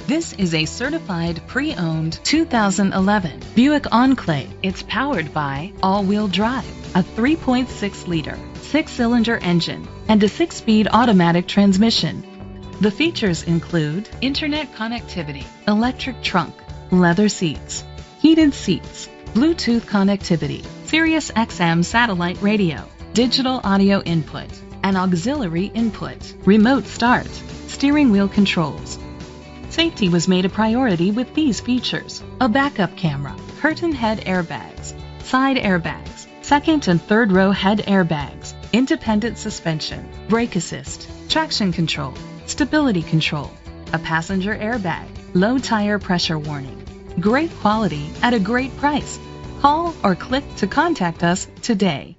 This is a certified pre-owned 2011 Buick Enclave. It's powered by all-wheel drive, a 3.6-liter, 6-cylinder engine, and a 6-speed automatic transmission. The features include internet connectivity, electric trunk, leather seats, heated seats, Bluetooth connectivity, Sirius XM satellite radio, digital audio input, an auxiliary input, remote start, steering wheel controls. Safety was made a priority with these features: a backup camera, curtain head airbags, side airbags, second and third row head airbags, independent suspension, brake assist, traction control, stability control, a passenger airbag, low tire pressure warning. Great quality at a great price. Call or click to contact us today.